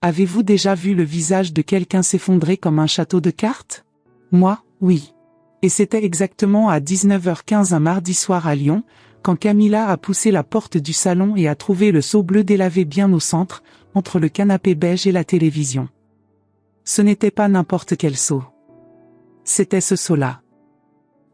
Avez-vous déjà vu le visage de quelqu'un s'effondrer comme un château de cartes? Moi, oui. Et c'était exactement à 19h15 un mardi soir à Lyon, quand Camilla a poussé la porte du salon et a trouvé le seau bleu délavé bien au centre, entre le canapé beige et la télévision. Ce n'était pas n'importe quel seau. C'était ce seau-là.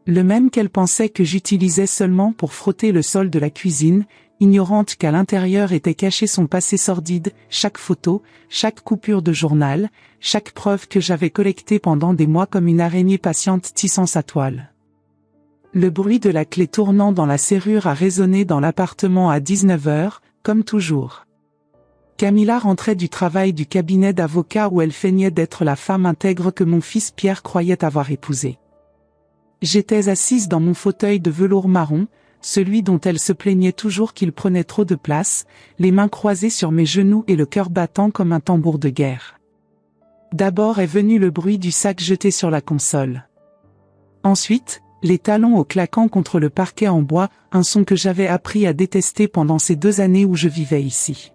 Le même qu'elle pensait que j'utilisais seulement pour frotter le sol de la cuisine, ignorante qu'à l'intérieur était caché son passé sordide, chaque photo, chaque coupure de journal, chaque preuve que j'avais collectée pendant des mois comme une araignée patiente tissant sa toile. Le bruit de la clé tournant dans la serrure a résonné dans l'appartement à 19h, comme toujours. Camilla rentrait du travail du cabinet d'avocat où elle feignait d'être la femme intègre que mon fils Pierre croyait avoir épousée. J'étais assise dans mon fauteuil de velours marron, celui dont elle se plaignait toujours qu'il prenait trop de place, les mains croisées sur mes genoux et le cœur battant comme un tambour de guerre. D'abord est venu le bruit du sac jeté sur la console. Ensuite, les talons au claquant contre le parquet en bois, un son que j'avais appris à détester pendant ces 2 années où je vivais ici.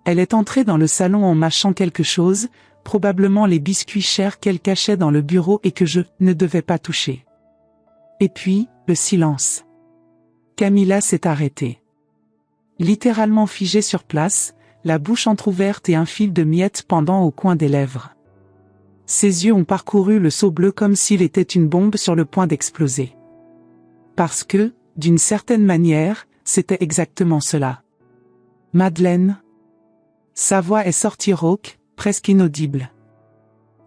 Elle est entrée dans le salon en mâchant quelque chose, probablement les biscuits chers qu'elle cachait dans le bureau et que je ne devais pas toucher. Et puis, le silence. Camilla s'est arrêtée. Littéralement figée sur place, la bouche entr'ouverte et un fil de miettes pendant au coin des lèvres. Ses yeux ont parcouru le seau bleu comme s'il était une bombe sur le point d'exploser. Parce que, d'une certaine manière, c'était exactement cela. Madeleine. Sa voix est sortie rauque, presque inaudible.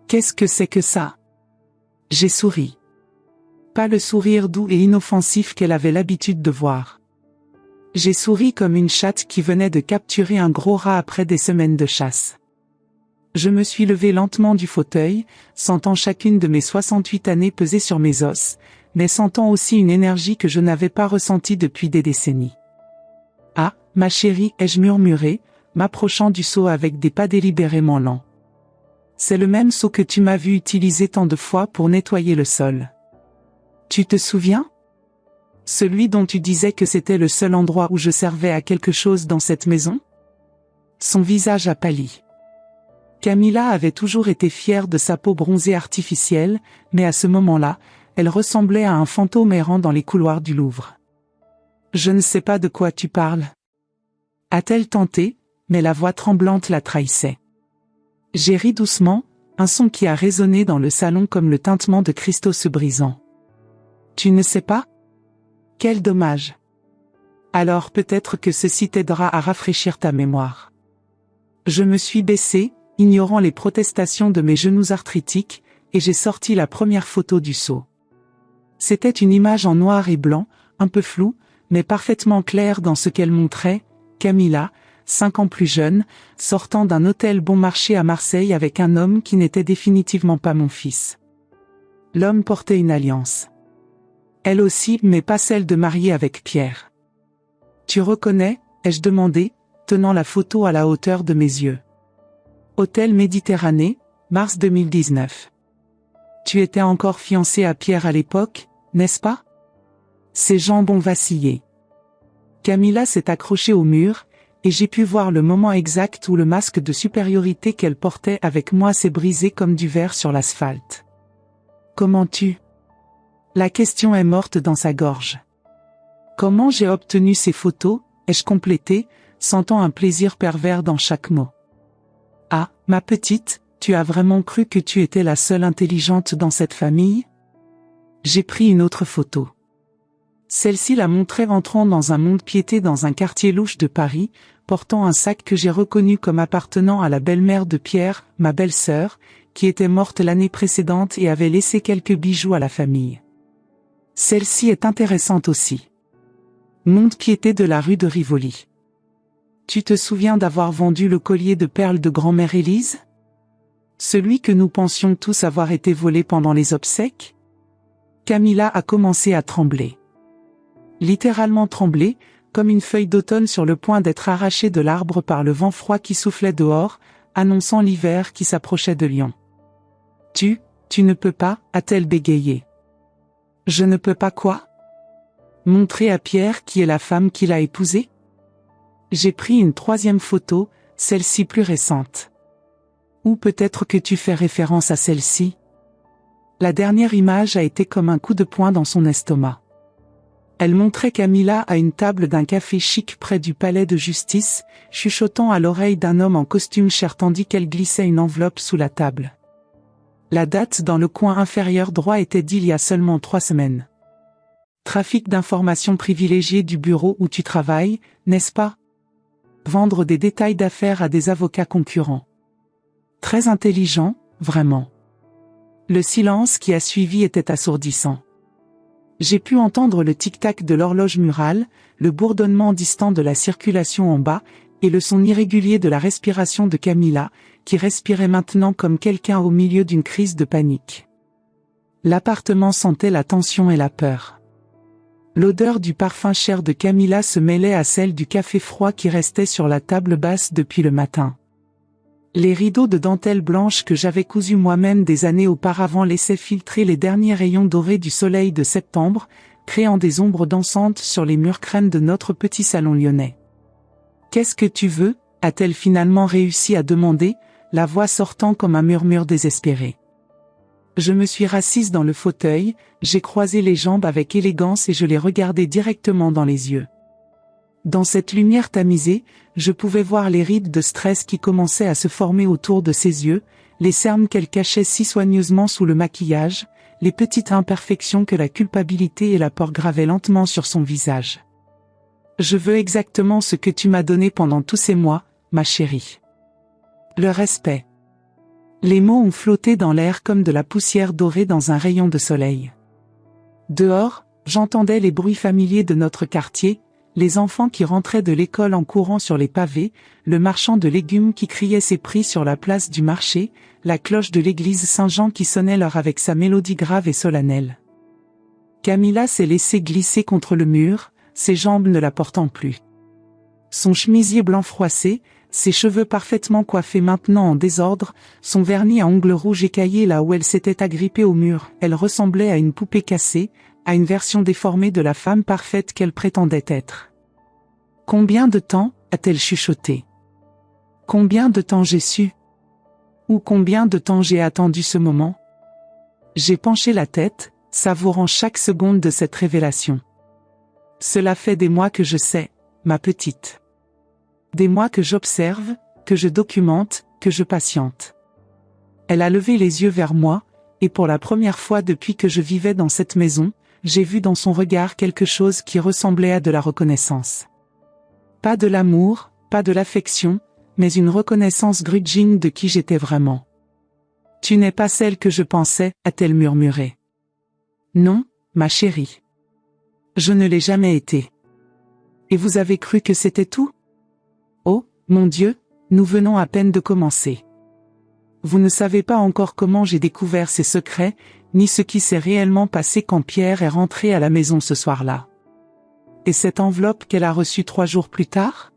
Qu'est-ce que c'est que ça? J'ai souri. Pas le sourire doux et inoffensif qu'elle avait l'habitude de voir. J'ai souri comme une chatte qui venait de capturer un gros rat après des semaines de chasse. Je me suis levée lentement du fauteuil, sentant chacune de mes 68 années peser sur mes os, mais sentant aussi une énergie que je n'avais pas ressentie depuis des décennies. Ah, ma chérie, ai-je murmuré, m'approchant du seau avec des pas délibérément lents. C'est le même seau que tu m'as vu utiliser tant de fois pour nettoyer le sol. Tu te souviens? Celui dont tu disais que c'était le seul endroit où je servais à quelque chose dans cette maison? Son visage a pâli. Camilla avait toujours été fière de sa peau bronzée artificielle, mais à ce moment-là, elle ressemblait à un fantôme errant dans les couloirs du Louvre. Je ne sais pas de quoi tu parles. A-t-elle tenté, mais la voix tremblante la trahissait. J'ai ri doucement, un son qui a résonné dans le salon comme le tintement de cristaux se brisant. Tu ne sais pas? Quel dommage. Alors peut-être que ceci t'aidera à rafraîchir ta mémoire. Je me suis baissée, ignorant les protestations de mes genoux arthritiques, et j'ai sorti la première photo du seau. C'était une image en noir et blanc, un peu floue, mais parfaitement claire dans ce qu'elle montrait, Camilla, 5 ans plus jeune, sortant d'un hôtel bon marché à Marseille avec un homme qui n'était définitivement pas mon fils. L'homme portait une alliance. Elle aussi, mais pas celle de mariée avec Pierre. Tu reconnais, ai-je demandé, tenant la photo à la hauteur de mes yeux. Hôtel Méditerranée, mars 2019. Tu étais encore fiancée à Pierre à l'époque, n'est-ce pas? Ses jambes ont vacillé. Camilla s'est accrochée au mur, et j'ai pu voir le moment exact où le masque de supériorité qu'elle portait avec moi s'est brisé comme du verre sur l'asphalte. Comment tu? La question est morte dans sa gorge. Comment j'ai obtenu ces photos, ai-je complété, sentant un plaisir pervers dans chaque mot. Ah, ma petite, tu as vraiment cru que tu étais la seule intelligente dans cette famille? J'ai pris une autre photo. Celle-ci la montrait entrant dans un mont-de-piété dans un quartier louche de Paris, portant un sac que j'ai reconnu comme appartenant à la belle-mère de Pierre, ma belle-sœur, qui était morte l'année précédente et avait laissé quelques bijoux à la famille. Celle-ci est intéressante aussi. Mont-de-piété de la rue de Rivoli. Tu te souviens d'avoir vendu le collier de perles de grand-mère Élise? Celui que nous pensions tous avoir été volé pendant les obsèques? Camilla a commencé à trembler. Littéralement trembler, comme une feuille d'automne sur le point d'être arrachée de l'arbre par le vent froid qui soufflait dehors, annonçant l'hiver qui s'approchait de Lyon. Tu ne peux pas, a-t-elle bégayé. Je ne peux pas quoi? Montrer à Pierre qui est la femme qu'il a épousée? J'ai pris une troisième photo, celle-ci plus récente. Ou peut-être que tu fais référence à celle-ci. La dernière image a été comme un coup de poing dans son estomac. Elle montrait Camilla à une table d'un café chic près du palais de justice, chuchotant à l'oreille d'un homme en costume cher tandis qu'elle glissait une enveloppe sous la table. La date dans le coin inférieur droit était d'il y a seulement 3 semaines. Trafic d'informations privilégiées du bureau où tu travailles, n'est-ce pas? Vendre des détails d'affaires à des avocats concurrents. Très intelligent, vraiment. Le silence qui a suivi était assourdissant. J'ai pu entendre le tic-tac de l'horloge murale, le bourdonnement distant de la circulation en bas, et le son irrégulier de la respiration de Camilla, qui respirait maintenant comme quelqu'un au milieu d'une crise de panique. L'appartement sentait la tension et la peur. L'odeur du parfum cher de Camilla se mêlait à celle du café froid qui restait sur la table basse depuis le matin. Les rideaux de dentelle blanche que j'avais cousus moi-même des années auparavant laissaient filtrer les derniers rayons dorés du soleil de septembre, créant des ombres dansantes sur les murs crème de notre petit salon lyonnais. « Qu'est-ce que tu veux ?» a-t-elle finalement réussi à demander, la voix sortant comme un murmure désespéré. Je me suis rassise dans le fauteuil, j'ai croisé les jambes avec élégance et je l'ai regardé directement dans les yeux. Dans cette lumière tamisée, je pouvais voir les rides de stress qui commençaient à se former autour de ses yeux, les cernes qu'elle cachait si soigneusement sous le maquillage, les petites imperfections que la culpabilité et la peur gravaient lentement sur son visage. « Je veux exactement ce que tu m'as donné pendant tous ces mois, ma chérie. Le respect. » Les mots ont flotté dans l'air comme de la poussière dorée dans un rayon de soleil. Dehors, j'entendais les bruits familiers de notre quartier, les enfants qui rentraient de l'école en courant sur les pavés, le marchand de légumes qui criait ses prix sur la place du marché, la cloche de l'église Saint-Jean qui sonnait l'heure avec sa mélodie grave et solennelle. Camilla s'est laissée glisser contre le mur, ses jambes ne la portant plus. Son chemisier blanc froissé, ses cheveux parfaitement coiffés maintenant en désordre, son vernis à ongles rouges écaillés là où elle s'était agrippée au mur, elle ressemblait à une poupée cassée, à une version déformée de la femme parfaite qu'elle prétendait être. Combien de temps, a-t-elle chuchoté? Combien de temps j'ai su? Ou combien de temps j'ai attendu ce moment? J'ai penché la tête, savourant chaque seconde de cette révélation. Cela fait des mois que je sais, ma petite. Des mois que j'observe, que je documente, que je patiente. Elle a levé les yeux vers moi, et pour la première fois depuis que je vivais dans cette maison, j'ai vu dans son regard quelque chose qui ressemblait à de la reconnaissance. Pas de l'amour, pas de l'affection, mais une reconnaissance grudging de qui j'étais vraiment. « Tu n'es pas celle que je pensais », a-t-elle murmuré. « Non, ma chérie. Je ne l'ai jamais été. » « Et vous avez cru que c'était tout? Oh, mon Dieu, nous venons à peine de commencer. Vous ne savez pas encore comment j'ai découvert ces secrets, ni ce qui s'est réellement passé quand Pierre est rentré à la maison ce soir-là. Et cette enveloppe qu'elle a reçue 3 jours plus tard?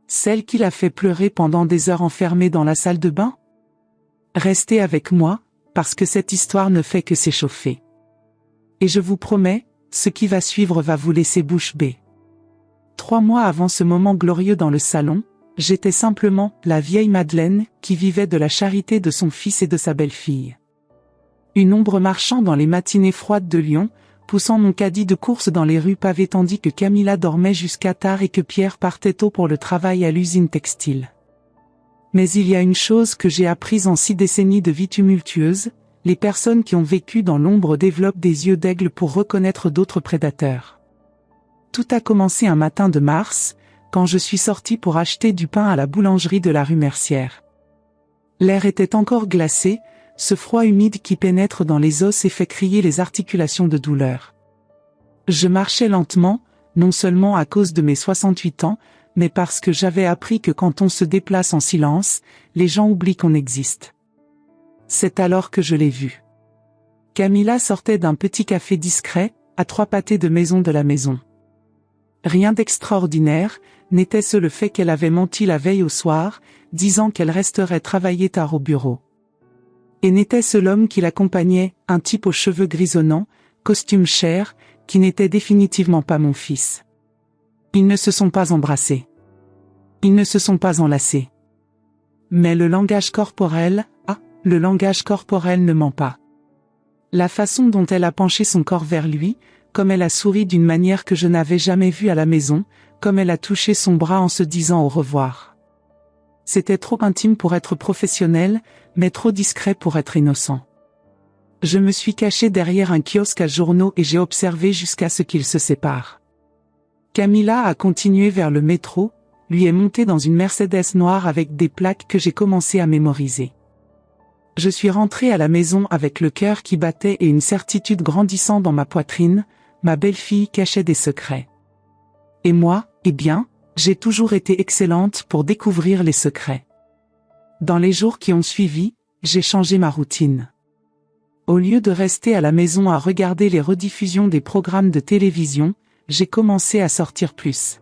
Celle qui l'a fait pleurer pendant des heures enfermée dans la salle de bain? Restez avec moi, parce que cette histoire ne fait que s'échauffer. Et je vous promets, ce qui va suivre va vous laisser bouche bée. 3 mois avant ce moment glorieux dans le salon, j'étais simplement la vieille Madeleine qui vivait de la charité de son fils et de sa belle-fille. Une ombre marchant dans les matinées froides de Lyon, poussant mon caddie de course dans les rues pavées tandis que Camilla dormait jusqu'à tard et que Pierre partait tôt pour le travail à l'usine textile. Mais il y a une chose que j'ai apprise en 6 décennies de vie tumultueuse, les personnes qui ont vécu dans l'ombre développent des yeux d'aigle pour reconnaître d'autres prédateurs. Tout a commencé un matin de mars, quand je suis sortie pour acheter du pain à la boulangerie de la rue Mercière. L'air était encore glacé, ce froid humide qui pénètre dans les os et fait crier les articulations de douleur. Je marchais lentement, non seulement à cause de mes 68 ans, mais parce que j'avais appris que quand on se déplace en silence, les gens oublient qu'on existe. C'est alors que je l'ai vue. Camilla sortait d'un petit café discret, à 3 pâtés de maison de la maison. Rien d'extraordinaire, n'était-ce le fait qu'elle avait menti la veille au soir, disant qu'elle resterait travailler tard au bureau. Et n'était-ce l'homme qui l'accompagnait, un type aux cheveux grisonnants, costume cher, qui n'était définitivement pas mon fils. Ils ne se sont pas embrassés. Ils ne se sont pas enlacés. Mais le langage corporel, le langage corporel ne ment pas. La façon dont elle a penché son corps vers lui, comme elle a souri d'une manière que je n'avais jamais vue à la maison, comme elle a touché son bras en se disant au revoir. C'était trop intime pour être professionnel, mais trop discret pour être innocent. Je me suis caché derrière un kiosque à journaux et j'ai observé jusqu'à ce qu'ils se séparent. Camilla a continué vers le métro, lui est montée dans une Mercedes noire avec des plaques que j'ai commencé à mémoriser. Je suis rentré à la maison avec le cœur qui battait et une certitude grandissant dans ma poitrine, ma belle-fille cachait des secrets. Et moi, j'ai toujours été excellente pour découvrir les secrets. Dans les jours qui ont suivi, j'ai changé ma routine. Au lieu de rester à la maison à regarder les rediffusions des programmes de télévision, j'ai commencé à sortir plus.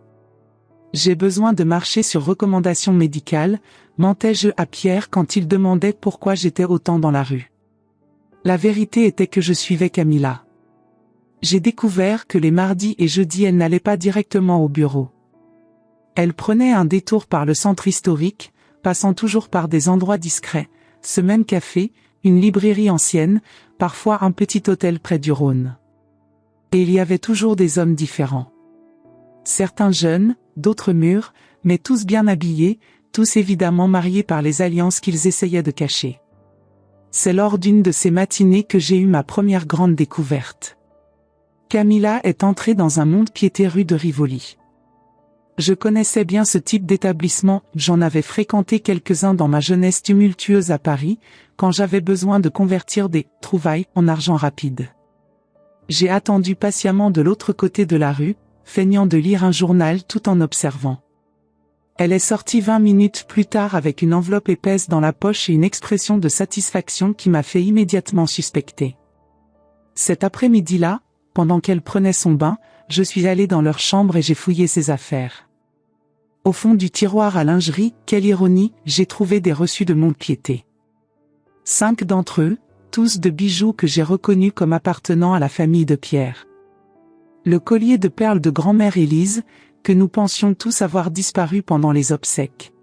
J'ai besoin de marcher sur recommandation médicale, mentais-je à Pierre quand il demandait pourquoi j'étais autant dans la rue. La vérité était que je suivais Camilla. J'ai découvert que les mardis et jeudis elle n'allait pas directement au bureau. Elle prenait un détour par le centre historique, passant toujours par des endroits discrets, ce même café, une librairie ancienne, parfois un petit hôtel près du Rhône. Et il y avait toujours des hommes différents. Certains jeunes, d'autres mûrs, mais tous bien habillés, tous évidemment mariés par les alliances qu'ils essayaient de cacher. C'est lors d'une de ces matinées que j'ai eu ma première grande découverte. Camilla est entrée dans un mont-de-piété rue de Rivoli. Je connaissais bien ce type d'établissement, j'en avais fréquenté quelques-uns dans ma jeunesse tumultueuse à Paris, quand j'avais besoin de convertir des « trouvailles » en argent rapide. J'ai attendu patiemment de l'autre côté de la rue, feignant de lire un journal tout en observant. Elle est sortie 20 minutes plus tard avec une enveloppe épaisse dans la poche et une expression de satisfaction qui m'a fait immédiatement suspecter. Cet après-midi-là, pendant qu'elle prenait son bain, je suis allé dans leur chambre et j'ai fouillé ses affaires. Au fond du tiroir à lingerie, quelle ironie, j'ai trouvé des reçus de mont-de-piété. 5 d'entre eux, tous de bijoux que j'ai reconnus comme appartenant à la famille de Pierre. Le collier de perles de grand-mère Élise, que nous pensions tous avoir disparu pendant les obsèques.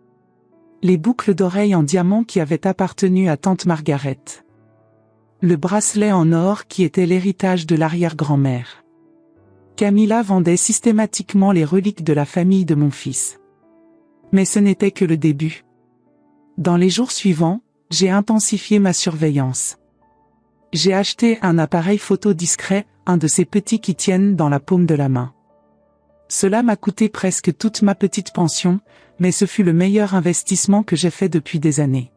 Les boucles d'oreilles en diamant qui avaient appartenu à tante Margaret. Le bracelet en or qui était l'héritage de l'arrière-grand-mère. Camilla vendait systématiquement les reliques de la famille de mon fils. Mais ce n'était que le début. Dans les jours suivants, j'ai intensifié ma surveillance. J'ai acheté un appareil photo discret, un de ces petits qui tiennent dans la paume de la main. Cela m'a coûté presque toute ma petite pension, mais ce fut le meilleur investissement que j'ai fait depuis des années.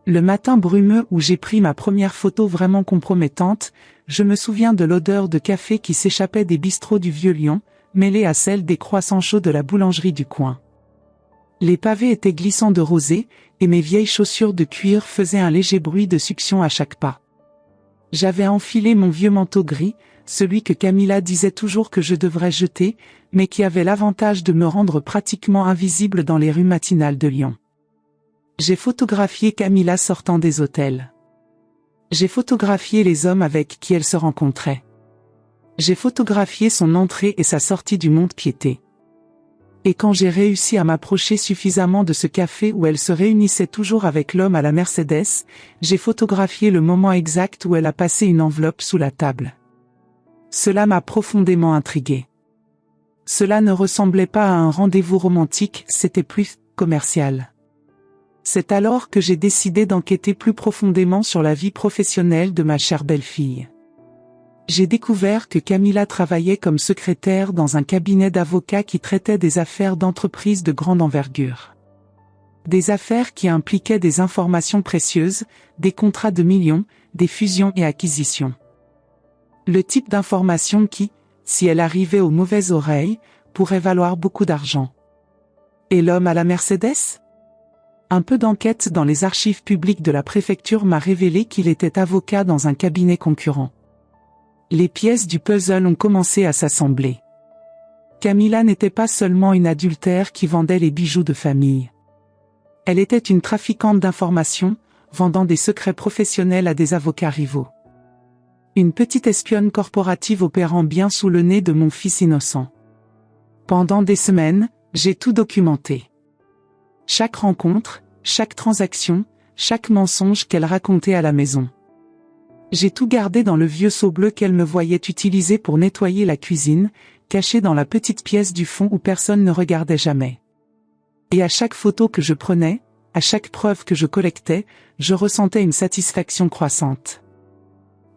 Le matin brumeux où j'ai pris ma première photo vraiment compromettante, je me souviens de l'odeur de café qui s'échappait des bistrots du Vieux-Lyon, mêlée à celle des croissants chauds de la boulangerie du coin. Les pavés étaient glissants de rosée, et mes vieilles chaussures de cuir faisaient un léger bruit de succion à chaque pas. J'avais enfilé mon vieux manteau gris, celui que Camilla disait toujours que je devrais jeter, mais qui avait l'avantage de me rendre pratiquement invisible dans les rues matinales de Lyon. J'ai photographié Camilla sortant des hôtels. J'ai photographié les hommes avec qui elle se rencontrait. J'ai photographié son entrée et sa sortie du mont-de-piété. Et quand j'ai réussi à m'approcher suffisamment de ce café où elle se réunissait toujours avec l'homme à la Mercedes, j'ai photographié le moment exact où elle a passé une enveloppe sous la table. Cela m'a profondément intrigué. Cela ne ressemblait pas à un rendez-vous romantique, c'était plus commercial. C'est alors que j'ai décidé d'enquêter plus profondément sur la vie professionnelle de ma chère belle-fille. J'ai découvert que Camilla travaillait comme secrétaire dans un cabinet d'avocats qui traitait des affaires d'entreprises de grande envergure. Des affaires qui impliquaient des informations précieuses, des contrats de millions, des fusions et acquisitions. Le type d'information qui, si elle arrivait aux mauvaises oreilles, pourrait valoir beaucoup d'argent. Et l'homme à la Mercedes ? Un peu d'enquête dans les archives publiques de la préfecture m'a révélé qu'il était avocat dans un cabinet concurrent. Les pièces du puzzle ont commencé à s'assembler. Camilla n'était pas seulement une adultère qui vendait les bijoux de famille. Elle était une trafiquante d'informations, vendant des secrets professionnels à des avocats rivaux. Une petite espionne corporative opérant bien sous le nez de mon fils innocent. Pendant des semaines, j'ai tout documenté. Chaque rencontre, chaque transaction, chaque mensonge qu'elle racontait à la maison. J'ai tout gardé dans le vieux seau bleu qu'elle me voyait utiliser pour nettoyer la cuisine, caché dans la petite pièce du fond où personne ne regardait jamais. Et à chaque photo que je prenais, à chaque preuve que je collectais, je ressentais une satisfaction croissante.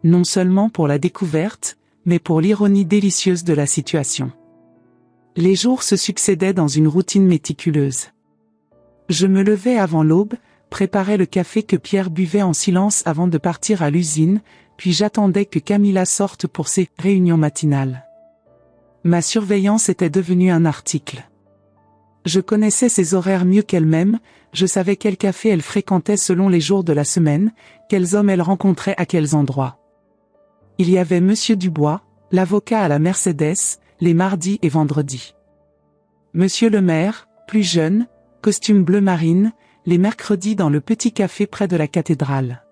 Non seulement pour la découverte, mais pour l'ironie délicieuse de la situation. Les jours se succédaient dans une routine méticuleuse. Je me levais avant l'aube, préparais le café que Pierre buvait en silence avant de partir à l'usine, puis j'attendais que Camilla sorte pour ses réunions matinales. Ma surveillance était devenue un article. Je connaissais ses horaires mieux qu'elle-même, je savais quel café elle fréquentait selon les jours de la semaine, quels hommes elle rencontrait à quels endroits. Il y avait Monsieur Dubois, l'avocat à la Mercedes, les mardis et vendredis. Monsieur le maire, plus jeune, costume bleu marine, les mercredis dans le petit café près de la cathédrale.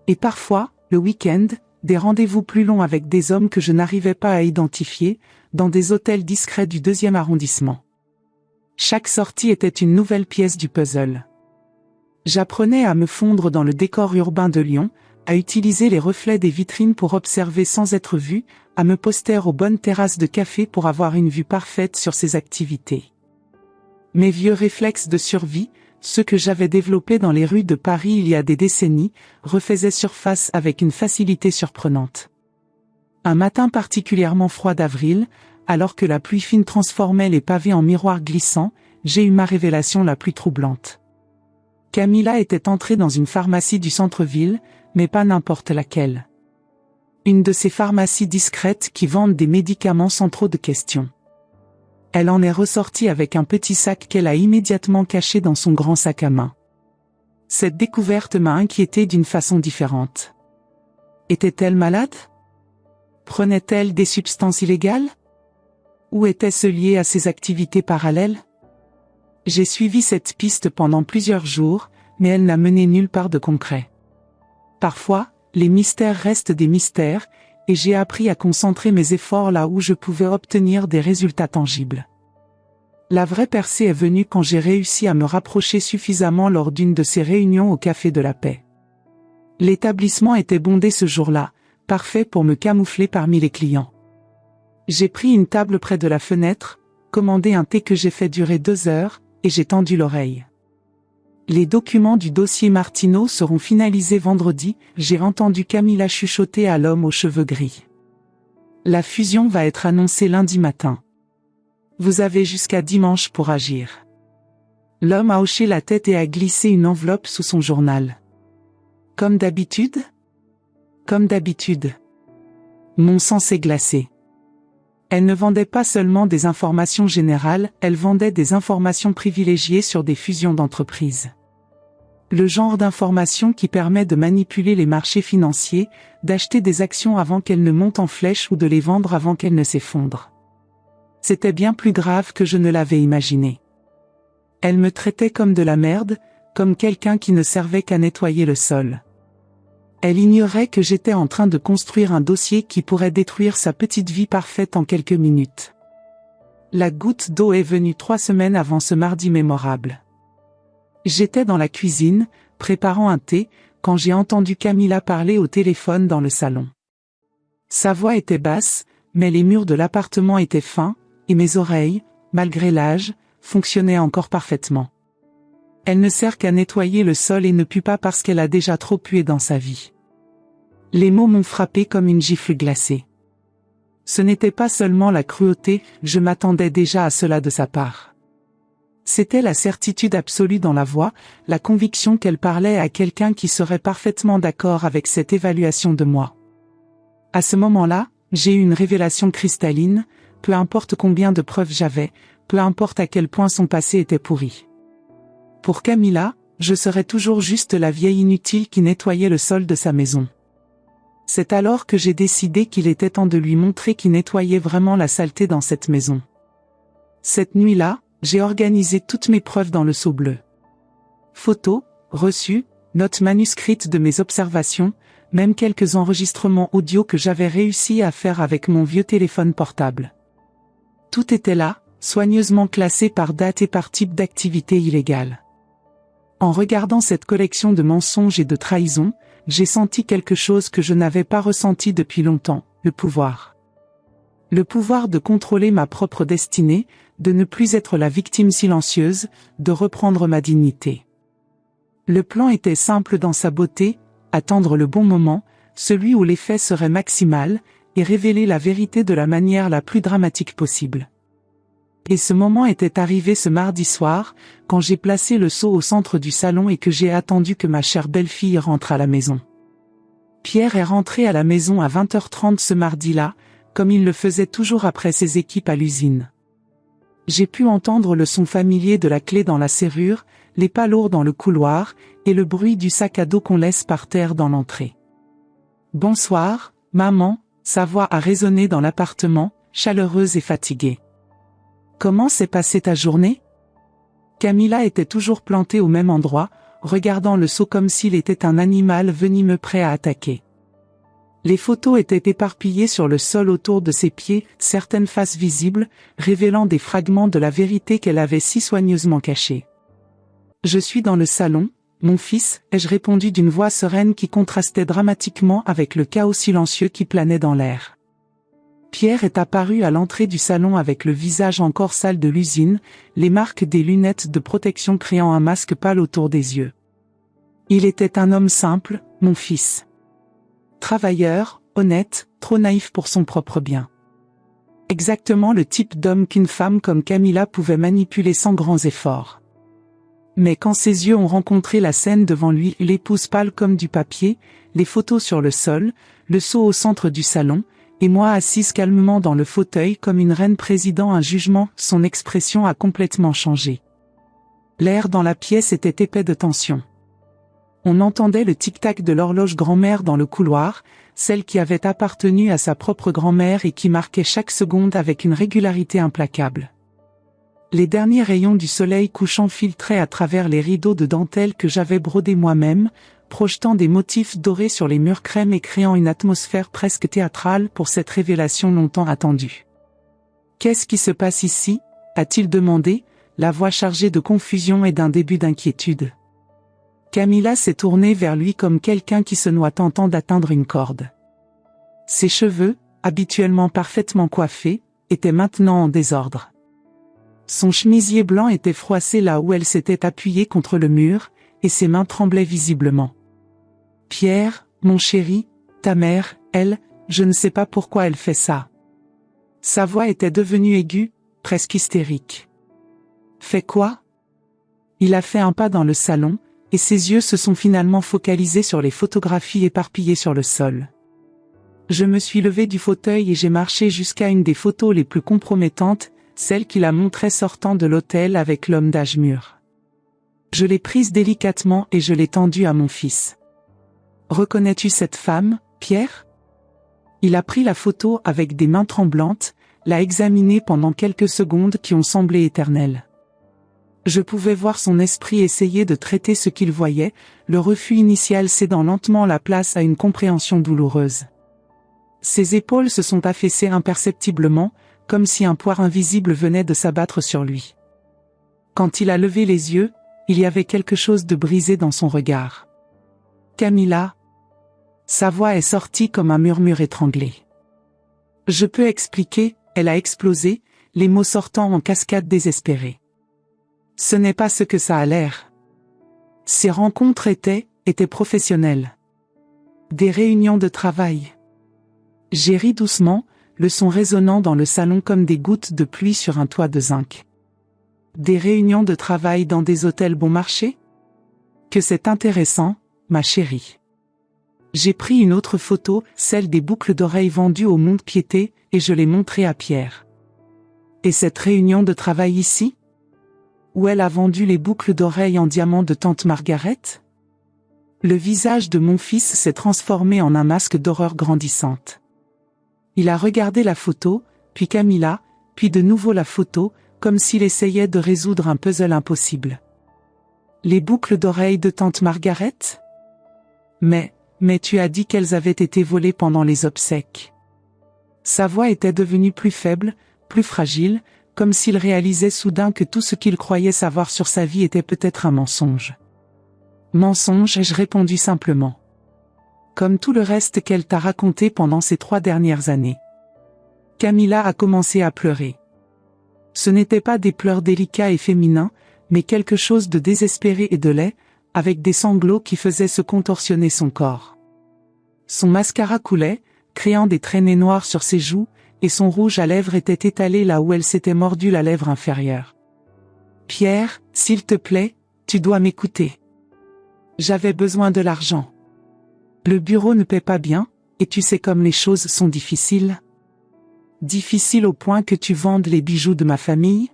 Et parfois, le week-end, des rendez-vous plus longs avec des hommes que je n'arrivais pas à identifier, dans des hôtels discrets du 2e arrondissement. Chaque sortie était une nouvelle pièce du puzzle. J'apprenais à me fondre dans le décor urbain de Lyon, à utiliser les reflets des vitrines pour observer sans être vu, à me poster aux bonnes terrasses de café pour avoir une vue parfaite sur ses activités. Mes vieux réflexes de survie, ceux que j'avais développés dans les rues de Paris il y a des décennies, refaisaient surface avec une facilité surprenante. Un matin particulièrement froid d'avril, alors que la pluie fine transformait les pavés en miroirs glissants, j'ai eu ma révélation la plus troublante. Camilla était entrée dans une pharmacie du centre-ville, mais pas n'importe laquelle. Une de ces pharmacies discrètes qui vendent des médicaments sans trop de questions. Elle en est ressortie avec un petit sac qu'elle a immédiatement caché dans son grand sac à main. Cette découverte m'a inquiété d'une façon différente. Était-elle malade? Prenait-elle des substances illégales? Ou était-ce lié à ses activités parallèles? J'ai suivi cette piste pendant plusieurs jours, mais elle n'a mené nulle part de concret. Parfois, les mystères restent des mystères, et j'ai appris à concentrer mes efforts là où je pouvais obtenir des résultats tangibles. La vraie percée est venue quand j'ai réussi à me rapprocher suffisamment lors d'une de ces réunions au Café de la Paix. L'établissement était bondé ce jour-là, parfait pour me camoufler parmi les clients. J'ai pris une table près de la fenêtre, commandé un thé que j'ai fait durer 2 heures, et j'ai tendu l'oreille. Les documents du dossier Martineau seront finalisés vendredi, j'ai entendu Camilla chuchoter à l'homme aux cheveux gris. La fusion va être annoncée lundi matin. Vous avez jusqu'à dimanche pour agir. L'homme a hoché la tête et a glissé une enveloppe sous son journal. Comme d'habitude? Comme d'habitude. Mon sang s'est glacé. Elle ne vendait pas seulement des informations générales, elle vendait des informations privilégiées sur des fusions d'entreprises. Le genre d'information qui permet de manipuler les marchés financiers, d'acheter des actions avant qu'elles ne montent en flèche ou de les vendre avant qu'elles ne s'effondrent. C'était bien plus grave que je ne l'avais imaginé. Elle me traitait comme de la merde, comme quelqu'un qui ne servait qu'à nettoyer le sol. Elle ignorait que j'étais en train de construire un dossier qui pourrait détruire sa petite vie parfaite en quelques minutes. La goutte d'eau est venue 3 semaines avant ce mardi mémorable. J'étais dans la cuisine, préparant un thé, quand j'ai entendu Camilla parler au téléphone dans le salon. Sa voix était basse, mais les murs de l'appartement étaient fins, et mes oreilles, malgré l'âge, fonctionnaient encore parfaitement. Elle ne sert qu'à nettoyer le sol et ne pue pas parce qu'elle a déjà trop pué dans sa vie. Les mots m'ont frappé comme une gifle glacée. Ce n'était pas seulement la cruauté, je m'attendais déjà à cela de sa part. C'était la certitude absolue dans la voix, la conviction qu'elle parlait à quelqu'un qui serait parfaitement d'accord avec cette évaluation de moi. À ce moment-là, j'ai eu une révélation cristalline, peu importe combien de preuves j'avais, peu importe à quel point son passé était pourri. Pour Camilla, je serais toujours juste la vieille inutile qui nettoyait le sol de sa maison. C'est alors que j'ai décidé qu'il était temps de lui montrer qui nettoyait vraiment la saleté dans cette maison. Cette nuit-là, j'ai organisé toutes mes preuves dans le seau bleu. Photos, reçus, notes manuscrites de mes observations, même quelques enregistrements audio que j'avais réussi à faire avec mon vieux téléphone portable. Tout était là, soigneusement classé par date et par type d'activité illégale. En regardant cette collection de mensonges et de trahisons, j'ai senti quelque chose que je n'avais pas ressenti depuis longtemps, le pouvoir. Le pouvoir de contrôler ma propre destinée, de ne plus être la victime silencieuse, de reprendre ma dignité. Le plan était simple dans sa beauté, attendre le bon moment, celui où l'effet serait maximal, et révéler la vérité de la manière la plus dramatique possible. Et ce moment était arrivé ce mardi soir, quand j'ai placé le seau au centre du salon et que j'ai attendu que ma chère belle-fille rentre à la maison. Pierre est rentré à la maison à 20h30 ce mardi-là, comme il le faisait toujours après ses équipes à l'usine. J'ai pu entendre le son familier de la clé dans la serrure, les pas lourds dans le couloir, et le bruit du sac à dos qu'on laisse par terre dans l'entrée. « Bonsoir, maman », sa voix a résonné dans l'appartement, chaleureuse et fatiguée. « Comment s'est passée ta journée ?» Camilla était toujours plantée au même endroit, regardant le seau comme s'il était un animal venimeux prêt à attaquer. Les photos étaient éparpillées sur le sol autour de ses pieds, certaines faces visibles, révélant des fragments de la vérité qu'elle avait si soigneusement cachée. « Je suis dans le salon, mon fils », ai-je répondu d'une voix sereine qui contrastait dramatiquement avec le chaos silencieux qui planait dans l'air. Pierre est apparu à l'entrée du salon avec le visage encore sale de l'usine, les marques des lunettes de protection créant un masque pâle autour des yeux. Il était un homme simple, mon fils. Travailleur, honnête, trop naïf pour son propre bien. Exactement le type d'homme qu'une femme comme Camilla pouvait manipuler sans grands efforts. Mais quand ses yeux ont rencontré la scène devant lui, l'épouse pâle comme du papier, les photos sur le sol, le seau au centre du salon, et moi assise calmement dans le fauteuil comme une reine présidant un jugement, son expression a complètement changé. L'air dans la pièce était épais de tension. On entendait le tic-tac de l'horloge grand-mère dans le couloir, celle qui avait appartenu à sa propre grand-mère et qui marquait chaque seconde avec une régularité implacable. Les derniers rayons du soleil couchant filtraient à travers les rideaux de dentelle que j'avais brodés moi-même, projetant des motifs dorés sur les murs crème et créant une atmosphère presque théâtrale pour cette révélation longtemps attendue. « Qu'est-ce qui se passe ici ?» a-t-il demandé, la voix chargée de confusion et d'un début d'inquiétude. Camilla s'est tournée vers lui comme quelqu'un qui se noie tentant d'atteindre une corde. Ses cheveux, habituellement parfaitement coiffés, étaient maintenant en désordre. Son chemisier blanc était froissé là où elle s'était appuyée contre le mur, et ses mains tremblaient visiblement. « Pierre, mon chéri, ta mère, elle, je ne sais pas pourquoi elle fait ça. » Sa voix était devenue aiguë, presque hystérique. « Fait quoi ?» Il a fait un pas dans le salon, et ses yeux se sont finalement focalisés sur les photographies éparpillées sur le sol. Je me suis levé du fauteuil et j'ai marché jusqu'à une des photos les plus compromettantes, celle qu'il a montrée sortant de l'hôtel avec l'homme d'âge mûr. Je l'ai prise délicatement et je l'ai tendue à mon fils. « Reconnais-tu cette femme, Pierre ?» Il a pris la photo avec des mains tremblantes, l'a examinée pendant quelques secondes qui ont semblé éternelles. Je pouvais voir son esprit essayer de traiter ce qu'il voyait, le refus initial cédant lentement la place à une compréhension douloureuse. Ses épaules se sont affaissées imperceptiblement, comme si un poids invisible venait de s'abattre sur lui. Quand il a levé les yeux, il y avait quelque chose de brisé dans son regard. « Camilla ?» Sa voix est sortie comme un murmure étranglé. « Je peux expliquer », elle a explosé, les mots sortant en cascade désespérée. Ce n'est pas ce que ça a l'air. Ces rencontres étaient professionnelles. Des réunions de travail. J'ai ri doucement, le son résonnant dans le salon comme des gouttes de pluie sur un toit de zinc. Des réunions de travail dans des hôtels bon marché ? Que c'est intéressant, ma chérie. J'ai pris une autre photo, celle des boucles d'oreilles vendues au mont-de-piété, et je l'ai montrée à Pierre. Et cette réunion de travail ici ? Où elle a vendu les boucles d'oreilles en diamant de tante Margaret ? Le visage de mon fils s'est transformé en un masque d'horreur grandissante. Il a regardé la photo, puis Camilla, puis de nouveau la photo, comme s'il essayait de résoudre un puzzle impossible. Les boucles d'oreilles de tante Margaret ? Mais tu as dit qu'elles avaient été volées pendant les obsèques. Sa voix était devenue plus faible, plus fragile, comme s'il réalisait soudain que tout ce qu'il croyait savoir sur sa vie était peut-être un mensonge. Mensonge, ai-je répondu simplement. Comme tout le reste qu'elle t'a raconté pendant ces 3 dernières années. Camilla a commencé à pleurer. Ce n'étaient pas des pleurs délicats et féminins, mais quelque chose de désespéré et de laid, avec des sanglots qui faisaient se contorsionner son corps. Son mascara coulait, créant des traînées noires sur ses joues, et son rouge à lèvres était étalé là où elle s'était mordu la lèvre inférieure. Pierre, s'il te plaît, tu dois m'écouter. J'avais besoin de l'argent. Le bureau ne paie pas bien, et tu sais comme les choses sont difficiles. Difficiles au point que tu vendes les bijoux de ma famille?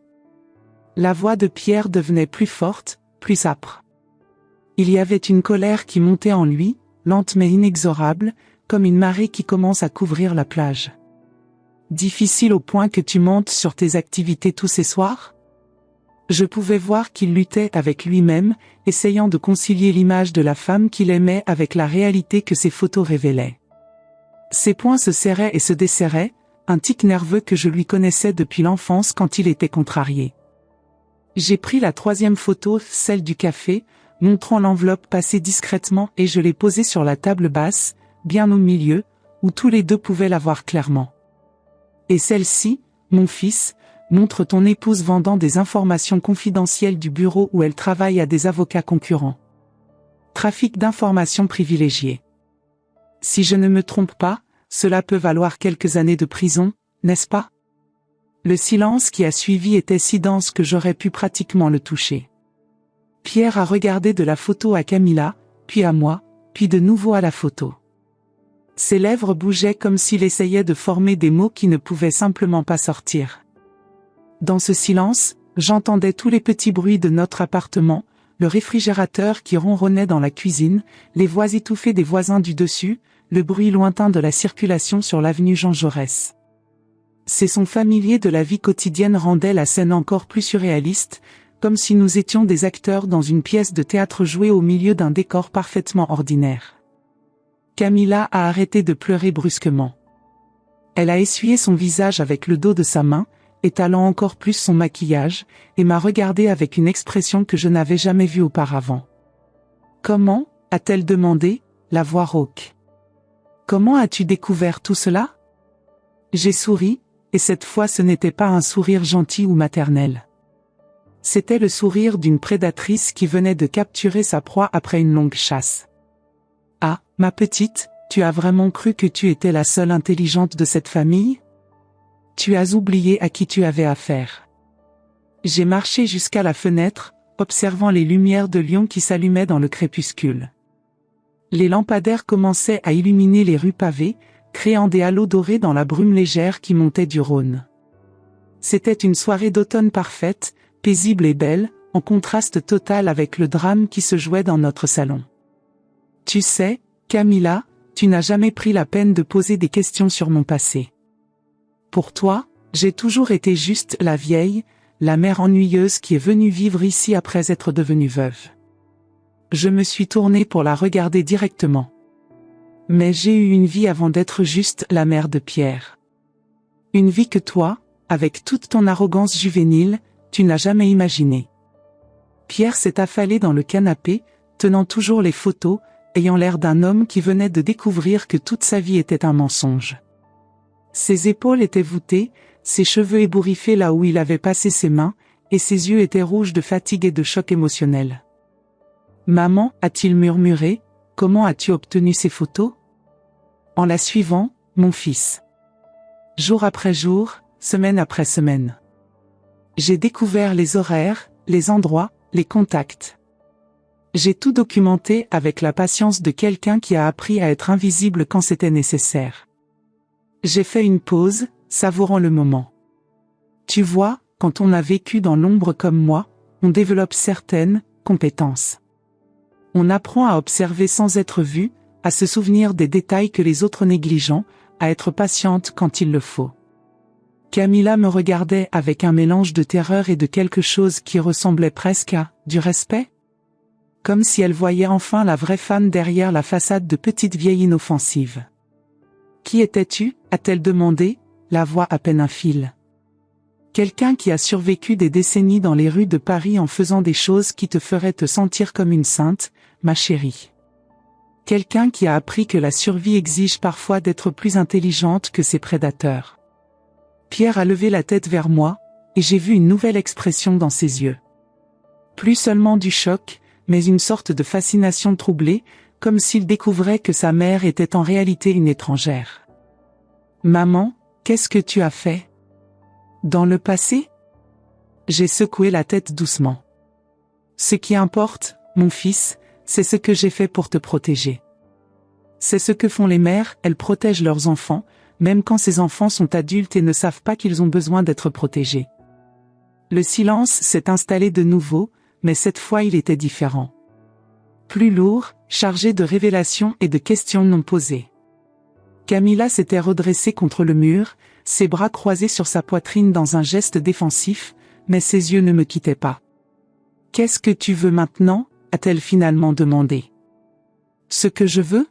La voix de Pierre devenait plus forte, plus âpre. Il y avait une colère qui montait en lui, lente mais inexorable, comme une marée qui commence à couvrir la plage. Difficile au point que tu montes sur tes activités tous ces soirs? Je pouvais voir qu'il luttait avec lui-même, essayant de concilier l'image de la femme qu'il aimait avec la réalité que ses photos révélaient. Ses poings se serraient et se desserraient, un tic nerveux que je lui connaissais depuis l'enfance quand il était contrarié. J'ai pris la 3e photo, celle du café, montrant l'enveloppe passée discrètement et je l'ai posée sur la table basse, bien au milieu, où tous les deux pouvaient la voir clairement. Et celle-ci, mon fils, montre ton épouse vendant des informations confidentielles du bureau où elle travaille à des avocats concurrents. Trafic d'informations privilégiées. Si je ne me trompe pas, cela peut valoir quelques années de prison, n'est-ce pas? Le silence qui a suivi était si dense que j'aurais pu pratiquement le toucher. Pierre a regardé de la photo à Camilla, puis à moi, puis de nouveau à la photo. Ses lèvres bougeaient comme s'il essayait de former des mots qui ne pouvaient simplement pas sortir. Dans ce silence, j'entendais tous les petits bruits de notre appartement, le réfrigérateur qui ronronnait dans la cuisine, les voix étouffées des voisins du dessus, le bruit lointain de la circulation sur l'avenue Jean Jaurès. Ces sons familiers de la vie quotidienne rendaient la scène encore plus surréaliste, comme si nous étions des acteurs dans une pièce de théâtre jouée au milieu d'un décor parfaitement ordinaire. Camilla a arrêté de pleurer brusquement. Elle a essuyé son visage avec le dos de sa main, étalant encore plus son maquillage, et m'a regardé avec une expression que je n'avais jamais vue auparavant. « Comment ?» a-t-elle demandé, la voix rauque. « Comment as-tu découvert tout cela ?» J'ai souri, et cette fois ce n'était pas un sourire gentil ou maternel. C'était le sourire d'une prédatrice qui venait de capturer sa proie après une longue chasse. « Ah, ma petite, tu as vraiment cru que tu étais la seule intelligente de cette famille ? Tu as oublié à qui tu avais affaire. » J'ai marché jusqu'à la fenêtre, observant les lumières de Lyon qui s'allumaient dans le crépuscule. Les lampadaires commençaient à illuminer les rues pavées, créant des halos dorés dans la brume légère qui montait du Rhône. C'était une soirée d'automne parfaite, paisible et belle, en contraste total avec le drame qui se jouait dans notre salon. Tu sais, Camilla, tu n'as jamais pris la peine de poser des questions sur mon passé. Pour toi, j'ai toujours été juste la vieille, la mère ennuyeuse qui est venue vivre ici après être devenue veuve. Je me suis tournée pour la regarder directement. Mais j'ai eu une vie avant d'être juste la mère de Pierre. Une vie que toi, avec toute ton arrogance juvénile, tu n'as jamais imaginée. Pierre s'est affalé dans le canapé, tenant toujours les photos, ayant l'air d'un homme qui venait de découvrir que toute sa vie était un mensonge. Ses épaules étaient voûtées, ses cheveux ébouriffés là où il avait passé ses mains, et ses yeux étaient rouges de fatigue et de choc émotionnel. « Maman, a-t-il murmuré, comment as-tu obtenu ces photos ? » En la suivant, mon fils. Jour après jour, semaine après semaine. J'ai découvert les horaires, les endroits, les contacts. J'ai tout documenté avec la patience de quelqu'un qui a appris à être invisible quand c'était nécessaire. J'ai fait une pause, savourant le moment. Tu vois, quand on a vécu dans l'ombre comme moi, on développe certaines compétences. On apprend à observer sans être vu, à se souvenir des détails que les autres négligent, à être patiente quand il le faut. Camilla me regardait avec un mélange de terreur et de quelque chose qui ressemblait presque à du respect. Comme si elle voyait enfin la vraie femme derrière la façade de petite vieille inoffensive. « Qui étais-tu » a-t-elle demandé, la voix à peine un fil. Quelqu'un qui a survécu des décennies dans les rues de Paris en faisant des choses qui te feraient te sentir comme une sainte, ma chérie. Quelqu'un qui a appris que la survie exige parfois d'être plus intelligente que ses prédateurs. Pierre a levé la tête vers moi, et j'ai vu une nouvelle expression dans ses yeux. Plus seulement du choc, mais une sorte de fascination troublée, comme s'il découvrait que sa mère était en réalité une étrangère. « Maman, qu'est-ce que tu as fait ? Dans le passé ?» J'ai secoué la tête doucement. « Ce qui importe, mon fils, c'est ce que j'ai fait pour te protéger. C'est ce que font les mères, elles protègent leurs enfants, même quand ces enfants sont adultes et ne savent pas qu'ils ont besoin d'être protégés. » Le silence s'est installé de nouveau, mais cette fois il était différent. Plus lourd, chargé de révélations et de questions non posées. Camilla s'était redressée contre le mur, ses bras croisés sur sa poitrine dans un geste défensif, mais ses yeux ne me quittaient pas. « Qu'est-ce que tu veux maintenant ?» a-t-elle finalement demandé. « Ce que je veux ?»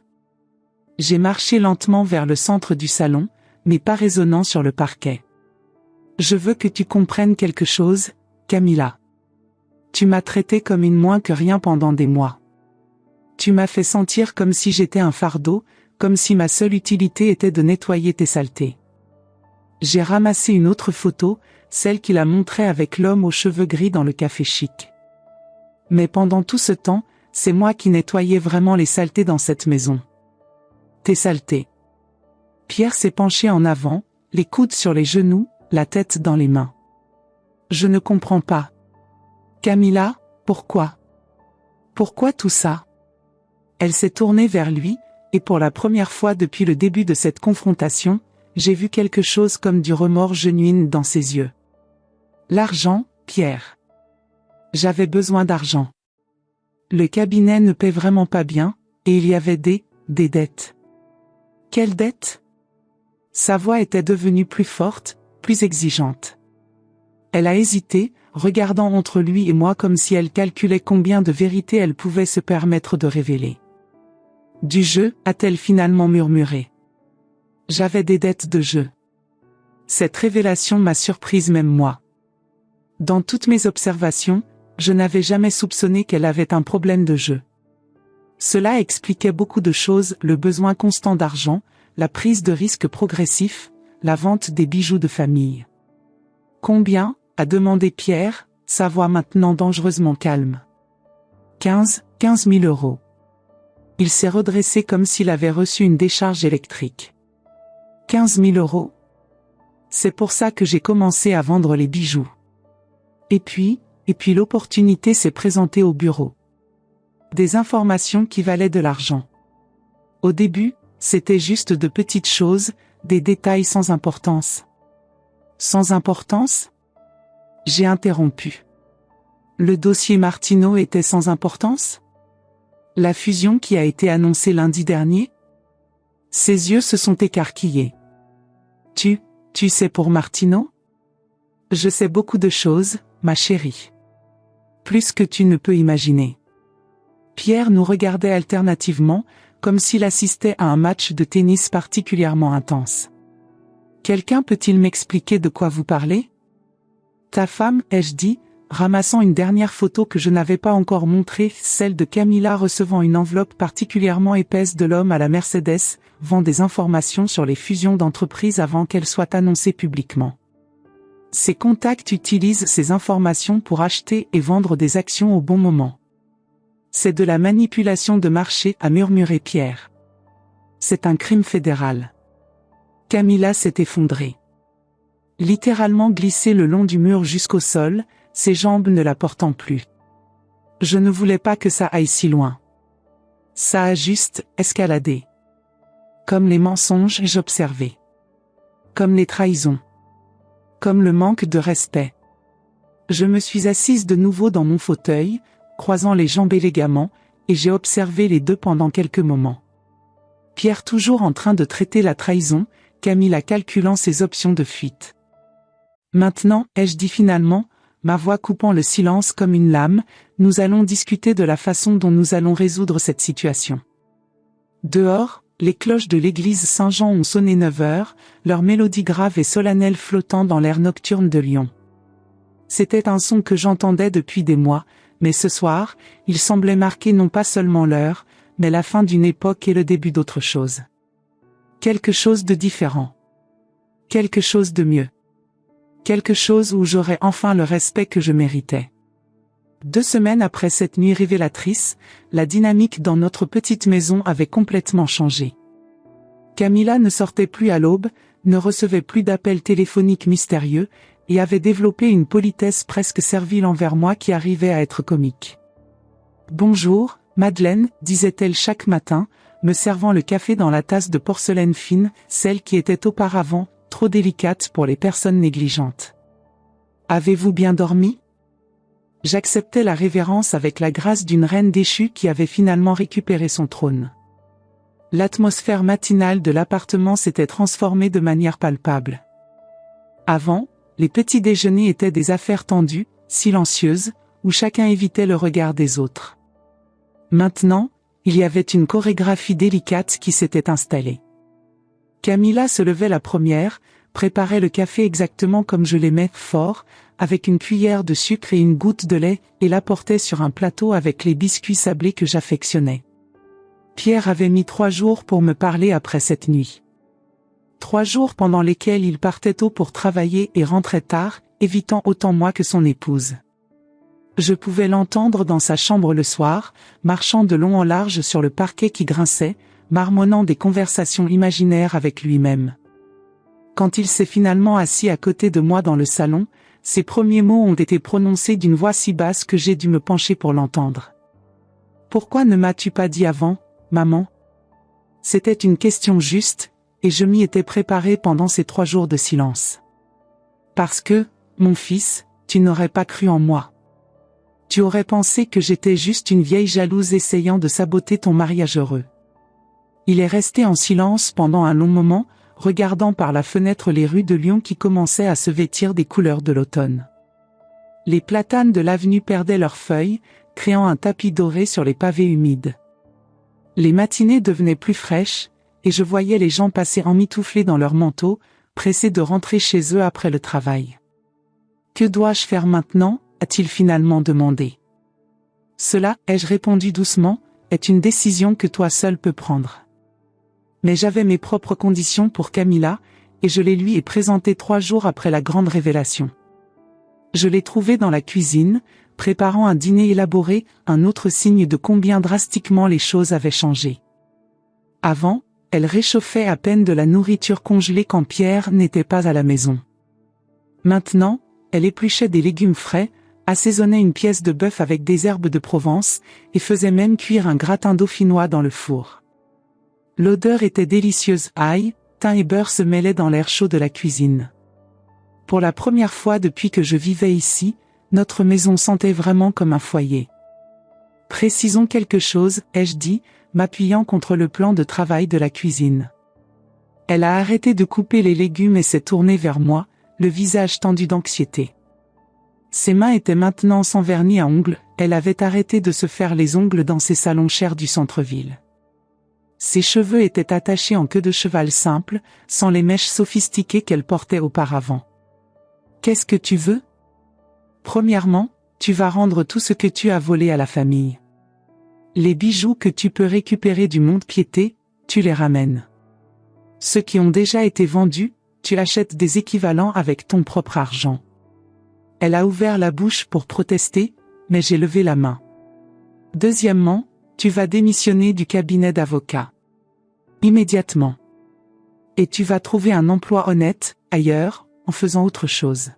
J'ai marché lentement vers le centre du salon, mes pas résonnant sur le parquet. « Je veux que tu comprennes quelque chose, Camilla. Tu m'as traité comme une moins que rien pendant des mois. Tu m'as fait sentir comme si j'étais un fardeau, comme si ma seule utilité était de nettoyer tes saletés. » J'ai ramassé une autre photo, celle qu'il a montrée avec l'homme aux cheveux gris dans le café chic. Mais pendant tout ce temps, c'est moi qui nettoyais vraiment les saletés dans cette maison. Tes saletés. Pierre s'est penché en avant, les coudes sur les genoux, la tête dans les mains. Je ne comprends pas. Camilla, pourquoi? Pourquoi tout ça? Elle s'est tournée vers lui, et pour la première fois depuis le début de cette confrontation, j'ai vu quelque chose comme du remords genuin dans ses yeux. L'argent, Pierre. J'avais besoin d'argent. Le cabinet ne paie vraiment pas bien, et il y avait des dettes. Quelles dettes? Sa voix était devenue plus forte, plus exigeante. Elle a hésité, regardant entre lui et moi comme si elle calculait combien de vérités elle pouvait se permettre de révéler. Du jeu, a-t-elle finalement murmuré. J'avais des dettes de jeu. Cette révélation m'a surprise même moi. Dans toutes mes observations, je n'avais jamais soupçonné qu'elle avait un problème de jeu. Cela expliquait beaucoup de choses, le besoin constant d'argent, la prise de risque progressif, la vente des bijoux de famille. Combien? A demandé Pierre, sa voix maintenant dangereusement calme. 15 000 euros. Il s'est redressé comme s'il avait reçu une décharge électrique. 15 000 euros. C'est pour ça que j'ai commencé à vendre les bijoux. Et puis l'opportunité s'est présentée au bureau. Des informations qui valaient de l'argent. Au début, c'était juste de petites choses, des détails sans importance. Sans importance? J'ai interrompu. Le dossier Martineau était sans importance? La fusion qui a été annoncée lundi dernier? Ses yeux se sont écarquillés. Tu sais pour Martineau? Je sais beaucoup de choses, ma chérie. Plus que tu ne peux imaginer. Pierre nous regardait alternativement, comme s'il assistait à un match de tennis particulièrement intense. Quelqu'un peut-il m'expliquer de quoi vous parlez? Ta femme, ai-je dit, ramassant une dernière photo que je n'avais pas encore montrée, celle de Camilla recevant une enveloppe particulièrement épaisse de l'homme à la Mercedes, vend des informations sur les fusions d'entreprises avant qu'elles soient annoncées publiquement. Ses contacts utilisent ces informations pour acheter et vendre des actions au bon moment. C'est de la manipulation de marché, a murmuré Pierre. C'est un crime fédéral. Camilla s'est effondrée. Littéralement glissée le long du mur jusqu'au sol, ses jambes ne la portant plus. Je ne voulais pas que ça aille si loin. Ça a juste escaladé. Comme les mensonges, j'observais. Comme les trahisons. Comme le manque de respect. Je me suis assise de nouveau dans mon fauteuil, croisant les jambes élégamment, et j'ai observé les deux pendant quelques moments. Pierre toujours en train de traiter la trahison, Camilla calculant ses options de fuite. Maintenant, ai-je dit finalement, ma voix coupant le silence comme une lame, nous allons discuter de la façon dont nous allons résoudre cette situation. Dehors, les cloches de l'église Saint-Jean ont sonné 9 heures, leur mélodie grave et solennelle flottant dans l'air nocturne de Lyon. C'était un son que j'entendais depuis des mois, mais ce soir, il semblait marquer non pas seulement l'heure, mais la fin d'une époque et le début d'autre chose. Quelque chose de différent. Quelque chose de mieux. Quelque chose où j'aurais enfin le respect que je méritais. 2 semaines après cette nuit révélatrice, la dynamique dans notre petite maison avait complètement changé. Camilla ne sortait plus à l'aube, ne recevait plus d'appels téléphoniques mystérieux, et avait développé une politesse presque servile envers moi qui arrivait à être comique. « Bonjour, Madeleine », disait-elle chaque matin, me servant le café dans la tasse de porcelaine fine, celle qui était auparavant trop délicate pour les personnes négligentes. « Avez-vous bien dormi ?» J'acceptais la révérence avec la grâce d'une reine déchue qui avait finalement récupéré son trône. L'atmosphère matinale de l'appartement s'était transformée de manière palpable. Avant, les petits déjeuners étaient des affaires tendues, silencieuses, où chacun évitait le regard des autres. Maintenant, il y avait une chorégraphie délicate qui s'était installée. Camilla se levait la première, préparait le café exactement comme je l'aimais, fort, avec une cuillère de sucre et une goutte de lait, et l'apportait sur un plateau avec les biscuits sablés que j'affectionnais. Pierre avait mis 3 jours pour me parler après cette nuit. 3 jours pendant lesquels il partait tôt pour travailler et rentrait tard, évitant autant moi que son épouse. Je pouvais l'entendre dans sa chambre le soir, marchant de long en large sur le parquet qui grinçait, marmonnant des conversations imaginaires avec lui-même. Quand il s'est finalement assis à côté de moi dans le salon, ses premiers mots ont été prononcés d'une voix si basse que j'ai dû me pencher pour l'entendre. « Pourquoi ne m'as-tu pas dit avant, maman ?» C'était une question juste, et je m'y étais préparé pendant ces 3 jours de silence. « Parce que, mon fils, tu n'aurais pas cru en moi. Tu aurais pensé que j'étais juste une vieille jalouse essayant de saboter ton mariage heureux. » Il est resté en silence pendant un long moment, regardant par la fenêtre les rues de Lyon qui commençaient à se vêtir des couleurs de l'automne. Les platanes de l'avenue perdaient leurs feuilles, créant un tapis doré sur les pavés humides. Les matinées devenaient plus fraîches, et je voyais les gens passer emmitouflés dans leurs manteaux, pressés de rentrer chez eux après le travail. « Que dois-je faire maintenant ?» a-t-il finalement demandé. « Cela, ai-je répondu doucement, est une décision que toi seul peux prendre. » Mais j'avais mes propres conditions pour Camilla, et je les lui ai présentées 3 jours après la grande révélation. Je l'ai trouvée dans la cuisine, préparant un dîner élaboré, un autre signe de combien drastiquement les choses avaient changé. Avant, elle réchauffait à peine de la nourriture congelée quand Pierre n'était pas à la maison. Maintenant, elle épluchait des légumes frais, assaisonnait une pièce de bœuf avec des herbes de Provence, et faisait même cuire un gratin dauphinois dans le four. L'odeur était délicieuse, ail, thym et beurre se mêlaient dans l'air chaud de la cuisine. Pour la première fois depuis que je vivais ici, notre maison sentait vraiment comme un foyer. « Précisons quelque chose, ai-je dit, m'appuyant contre le plan de travail de la cuisine. » Elle a arrêté de couper les légumes et s'est tournée vers moi, le visage tendu d'anxiété. Ses mains étaient maintenant sans vernis à ongles, elle avait arrêté de se faire les ongles dans ses salons chers du centre-ville. Ses cheveux étaient attachés en queue de cheval simple, sans les mèches sophistiquées qu'elle portait auparavant. « Qu'est-ce que tu veux ? Premièrement, tu vas rendre tout ce que tu as volé à la famille. Les bijoux que tu peux récupérer du mont-de-piété, tu les ramènes. Ceux qui ont déjà été vendus, tu achètes des équivalents avec ton propre argent. » Elle a ouvert la bouche pour protester, mais j'ai levé la main. « Deuxièmement, tu vas démissionner du cabinet d'avocat. Immédiatement. Et tu vas trouver un emploi honnête, ailleurs, en faisant autre chose.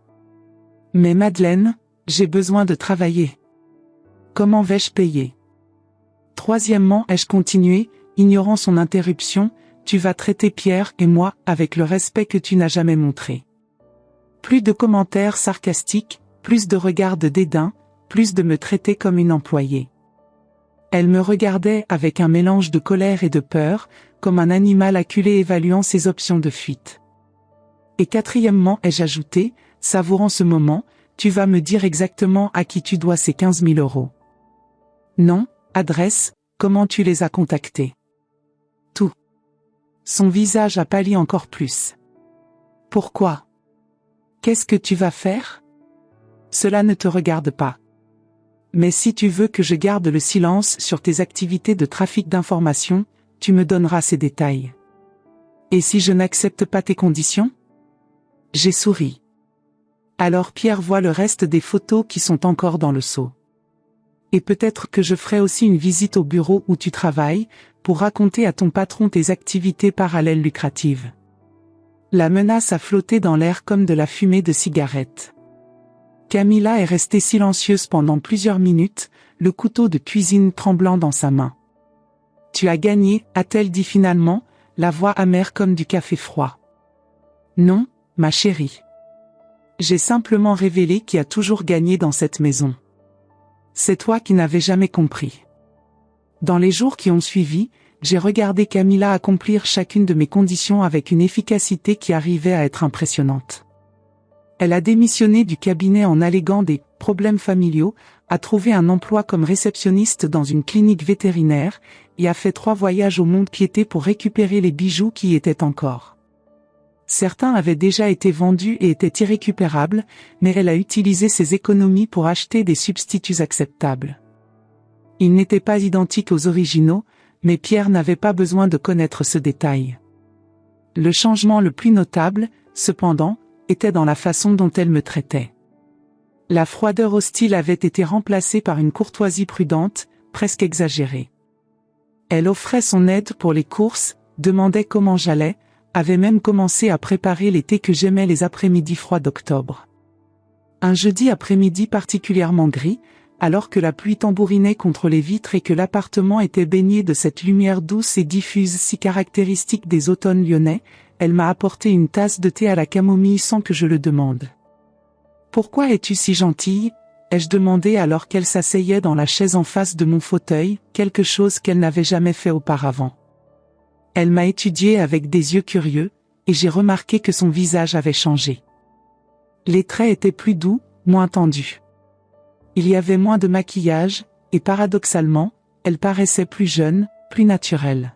Mais Madeleine, j'ai besoin de travailler. Comment vais-je payer ? Troisièmement, ai-je continué, ignorant son interruption, tu vas traiter Pierre et moi avec le respect que tu n'as jamais montré. Plus de commentaires sarcastiques, plus de regards de dédain, plus de me traiter comme une employée. Elle me regardait avec un mélange de colère et de peur, comme un animal acculé évaluant ses options de fuite. Et quatrièmement, ai-je ajouté, savourant ce moment, tu vas me dire exactement à qui tu dois ces 15 000 €. Non, adresse, comment tu les as contactés. Tout. Son visage a pâli encore plus. Pourquoi ? Qu'est-ce que tu vas faire ? Cela ne te regarde pas. Mais si tu veux que je garde le silence sur tes activités de trafic d'informations, tu me donneras ces détails. Et si je n'accepte pas tes conditions? J'ai souri. Alors Pierre voit le reste des photos qui sont encore dans le seau. Et peut-être que je ferai aussi une visite au bureau où tu travailles, pour raconter à ton patron tes activités parallèles lucratives. La menace a flotté dans l'air comme de la fumée de cigarette. Camilla est restée silencieuse pendant plusieurs minutes, le couteau de cuisine tremblant dans sa main. « Tu as gagné », a-t-elle dit finalement, la voix amère comme du café froid. « Non, ma chérie. J'ai simplement révélé qui a toujours gagné dans cette maison. C'est toi qui n'avais jamais compris. » Dans les jours qui ont suivi, j'ai regardé Camilla accomplir chacune de mes conditions avec une efficacité qui arrivait à être impressionnante. Elle a démissionné du cabinet en alléguant des problèmes familiaux, a trouvé un emploi comme réceptionniste dans une clinique vétérinaire, et a fait 3 voyages au mont-de-piété pour récupérer les bijoux qui y étaient encore. Certains avaient déjà été vendus et étaient irrécupérables, mais elle a utilisé ses économies pour acheter des substituts acceptables. Ils n'étaient pas identiques aux originaux, mais Pierre n'avait pas besoin de connaître ce détail. Le changement le plus notable, cependant, était dans la façon dont elle me traitait. La froideur hostile avait été remplacée par une courtoisie prudente, presque exagérée. Elle offrait son aide pour les courses, demandait comment j'allais, avait même commencé à préparer les thés que j'aimais les après-midi froids d'octobre. Un jeudi après-midi particulièrement gris, alors que la pluie tambourinait contre les vitres et que l'appartement était baigné de cette lumière douce et diffuse si caractéristique des automnes lyonnais, elle m'a apporté une tasse de thé à la camomille sans que je le demande. « Pourquoi es-tu si gentille ?» ai-je demandé alors qu'elle s'asseyait dans la chaise en face de mon fauteuil, quelque chose qu'elle n'avait jamais fait auparavant. Elle m'a étudié avec des yeux curieux, et j'ai remarqué que son visage avait changé. Les traits étaient plus doux, moins tendus. Il y avait moins de maquillage, et paradoxalement, elle paraissait plus jeune, plus naturelle.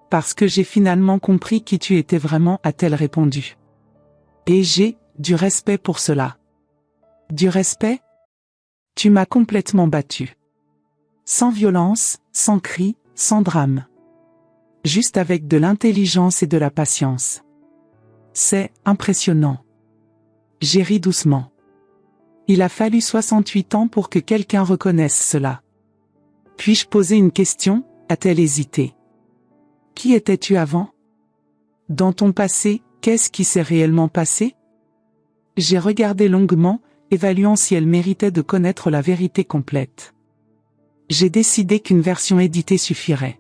« Parce que j'ai finalement compris qui tu étais vraiment », a-t-elle répondu. « Et j'ai du respect pour cela. »« Du respect ? Tu m'as complètement battu. Sans violence, sans cris, sans drame. Juste avec de l'intelligence et de la patience. C'est impressionnant. » J'ai ri doucement. Il a fallu 68 ans pour que quelqu'un reconnaisse cela. « Puis-je poser une question ?» a-t-elle hésité. « Qui étais-tu avant ? Dans ton passé, qu'est-ce qui s'est réellement passé ?» J'ai regardé longuement, évaluant si elle méritait de connaître la vérité complète. J'ai décidé qu'une version éditée suffirait.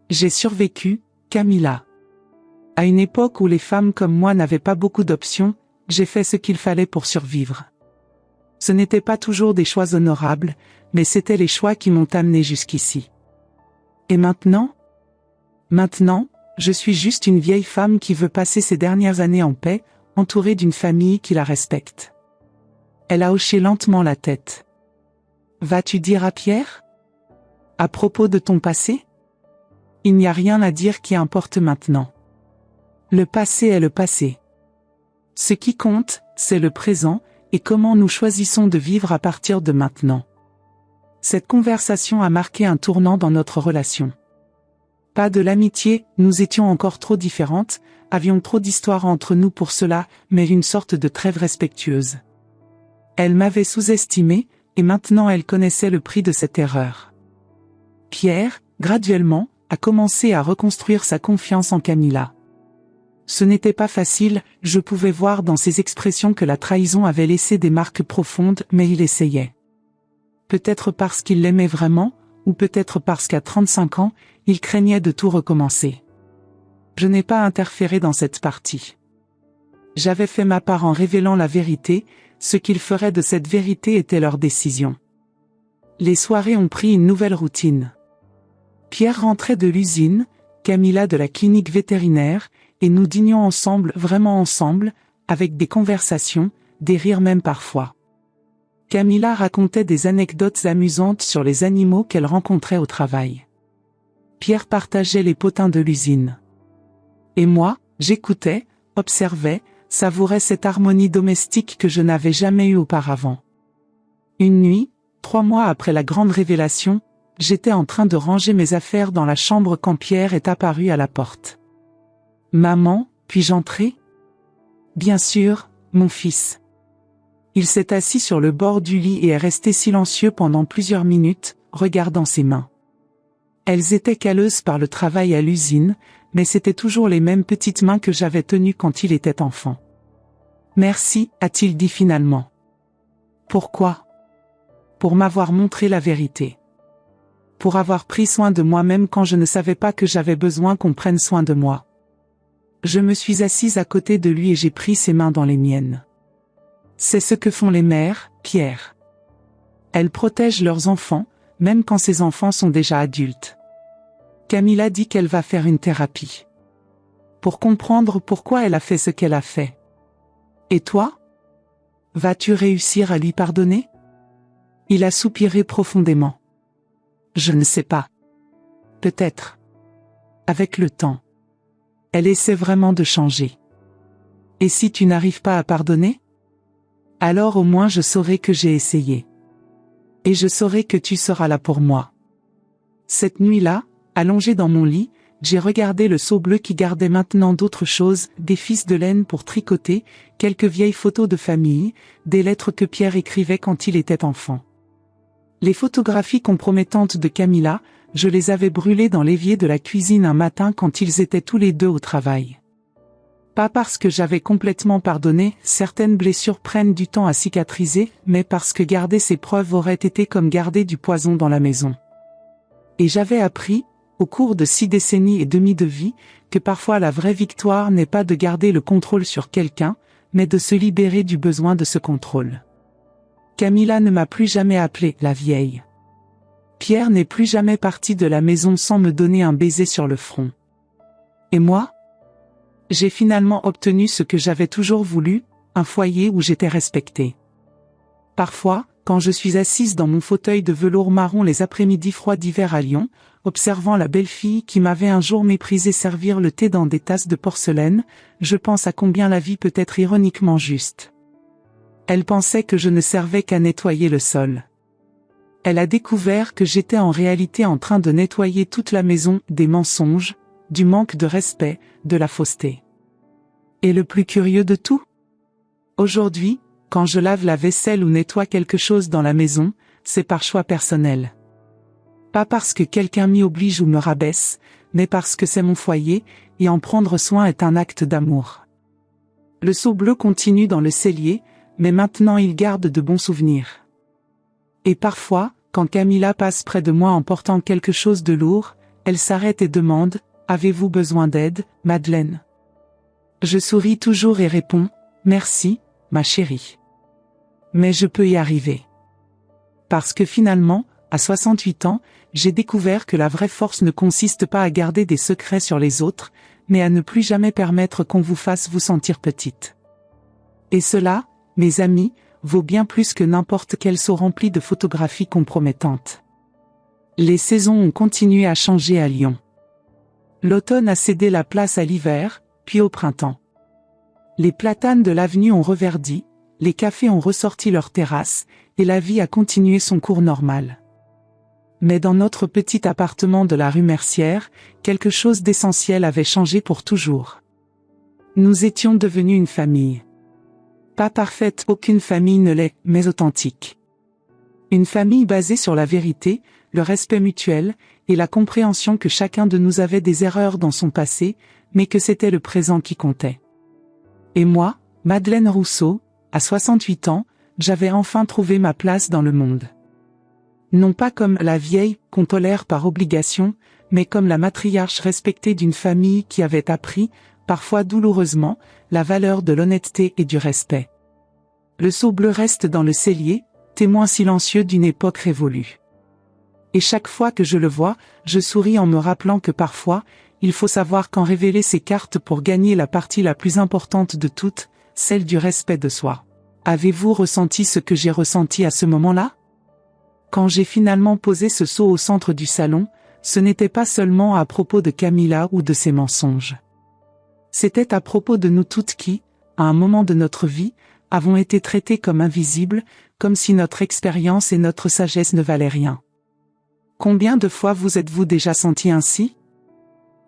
J'ai survécu, Camilla. À une époque où les femmes comme moi n'avaient pas beaucoup d'options, j'ai fait ce qu'il fallait pour survivre. Ce n'étaient pas toujours des choix honorables, mais c'étaient les choix qui m'ont amené jusqu'ici. Et maintenant ? Maintenant, je suis juste une vieille femme qui veut passer ses dernières années en paix, entourée d'une famille qui la respecte. Elle a hoché lentement la tête. Vas-tu dire à Pierre ? À propos de ton passé ? Il n'y a rien à dire qui importe maintenant. Le passé est le passé. Ce qui compte, c'est le présent, et comment nous choisissons de vivre à partir de maintenant. Cette conversation a marqué un tournant dans notre relation. Pas de l'amitié, nous étions encore trop différentes, avions trop d'histoires entre nous pour cela, mais une sorte de trêve respectueuse. Elle m'avait sous-estimé, et maintenant elle connaissait le prix de cette erreur. Pierre, graduellement, a commencé à reconstruire sa confiance en Camilla. Ce n'était pas facile, je pouvais voir dans ses expressions que la trahison avait laissé des marques profondes, mais il essayait. Peut-être parce qu'il l'aimait vraiment, ou peut-être parce qu'à 35 ans, il craignait de tout recommencer. Je n'ai pas interféré dans cette partie. J'avais fait ma part en révélant la vérité, ce qu'ils feraient de cette vérité était leur décision. Les soirées ont pris une nouvelle routine. Pierre rentrait de l'usine, Camilla de la clinique vétérinaire, et nous dînions ensemble, vraiment ensemble, avec des conversations, des rires même parfois. Camilla racontait des anecdotes amusantes sur les animaux qu'elle rencontrait au travail. Pierre partageait les potins de l'usine. Et moi, j'écoutais, observais, savourais cette harmonie domestique que je n'avais jamais eue auparavant. Une nuit, 3 mois après la grande révélation, j'étais en train de ranger mes affaires dans la chambre quand Pierre est apparu à la porte. « Maman, puis-je entrer ?» « Bien sûr, mon fils. » Il s'est assis sur le bord du lit et est resté silencieux pendant plusieurs minutes, regardant ses mains. Elles étaient calleuses par le travail à l'usine, mais c'étaient toujours les mêmes petites mains que j'avais tenues quand il était enfant. « Merci, a-t-il dit finalement. « Pourquoi ? » Pour m'avoir montré la vérité. Pour avoir pris soin de moi-même quand je ne savais pas que j'avais besoin qu'on prenne soin de moi. Je me suis assise à côté de lui et j'ai pris ses mains dans les miennes. C'est ce que font les mères, Pierre. Elles protègent leurs enfants, même quand ces enfants sont déjà adultes. Camilla dit qu'elle va faire une thérapie. Pour comprendre pourquoi elle a fait ce qu'elle a fait. Et toi ? Vas-tu réussir à lui pardonner ? Il a soupiré profondément. Je ne sais pas. Peut-être. Avec le temps. Elle essaie vraiment de changer. Et si tu n'arrives pas à pardonner ? Alors au moins je saurai que j'ai essayé. Et je saurai que tu seras là pour moi. Cette nuit-là, allongée dans mon lit, j'ai regardé le seau bleu qui gardait maintenant d'autres choses, des fils de laine pour tricoter, quelques vieilles photos de famille, des lettres que Pierre écrivait quand il était enfant. Les photographies compromettantes de Camilla, je les avais brûlées dans l'évier de la cuisine un matin quand ils étaient tous les deux au travail. Pas parce que j'avais complètement pardonné, certaines blessures prennent du temps à cicatriser, mais parce que garder ces preuves aurait été comme garder du poison dans la maison. Et j'avais appris, au cours de 6 décennies et demie de vie, que parfois la vraie victoire n'est pas de garder le contrôle sur quelqu'un, mais de se libérer du besoin de ce contrôle. Camilla ne m'a plus jamais appelée la vieille. Pierre n'est plus jamais parti de la maison sans me donner un baiser sur le front. Et moi ? J'ai finalement obtenu ce que j'avais toujours voulu, un foyer où j'étais respectée. Parfois, quand je suis assise dans mon fauteuil de velours marron les après-midi froids d'hiver à Lyon, observant la belle fille qui m'avait un jour méprisé servir le thé dans des tasses de porcelaine, je pense à combien la vie peut être ironiquement juste. Elle pensait que je ne servais qu'à nettoyer le sol. Elle a découvert que j'étais en réalité en train de nettoyer toute la maison des mensonges, du manque de respect, de la fausseté. Et le plus curieux de tout ? Aujourd'hui, quand je lave la vaisselle ou nettoie quelque chose dans la maison, c'est par choix personnel. Pas parce que quelqu'un m'y oblige ou me rabaisse, mais parce que c'est mon foyer, et en prendre soin est un acte d'amour. Le seau bleu continue dans le cellier, mais maintenant il garde de bons souvenirs. Et parfois, quand Camilla passe près de moi en portant quelque chose de lourd, elle s'arrête et demande « Avez-vous besoin d'aide, Madeleine ?» Je souris toujours et réponds « Merci, ma chérie. Mais je peux y arriver. » Parce que finalement, à 68 ans, j'ai découvert que la vraie force ne consiste pas à garder des secrets sur les autres, mais à ne plus jamais permettre qu'on vous fasse vous sentir petite. Et cela, mes amis, vaut bien plus que n'importe quel seau rempli de photographies compromettantes. Les saisons ont continué à changer à Lyon. L'automne a cédé la place à l'hiver, puis au printemps. Les platanes de l'avenue ont reverdi, les cafés ont ressorti leurs terrasses, et la vie a continué son cours normal. Mais dans notre petit appartement de la rue Mercière, quelque chose d'essentiel avait changé pour toujours. Nous étions devenus une famille. Pas parfaite, aucune famille ne l'est, mais authentique. Une famille basée sur la vérité, le respect mutuel, et la compréhension que chacun de nous avait des erreurs dans son passé, mais que c'était le présent qui comptait. Et moi, Madeleine Rousseau, à 68 ans, j'avais enfin trouvé ma place dans le monde. Non pas comme la vieille, qu'on tolère par obligation, mais comme la matriarche respectée d'une famille qui avait appris, parfois douloureusement, la valeur de l'honnêteté et du respect. Le seau bleu reste dans le cellier, témoin silencieux d'une époque révolue. Et chaque fois que je le vois, je souris en me rappelant que parfois, il faut savoir quand révéler ses cartes pour gagner la partie la plus importante de toutes, celle du respect de soi. Avez-vous ressenti ce que j'ai ressenti à ce moment-là ? Quand j'ai finalement posé ce seau au centre du salon, ce n'était pas seulement à propos de Camilla ou de ses mensonges. C'était à propos de nous toutes qui, à un moment de notre vie, avons été traitées comme invisibles, comme si notre expérience et notre sagesse ne valaient rien. Combien de fois vous êtes-vous déjà senti ainsi?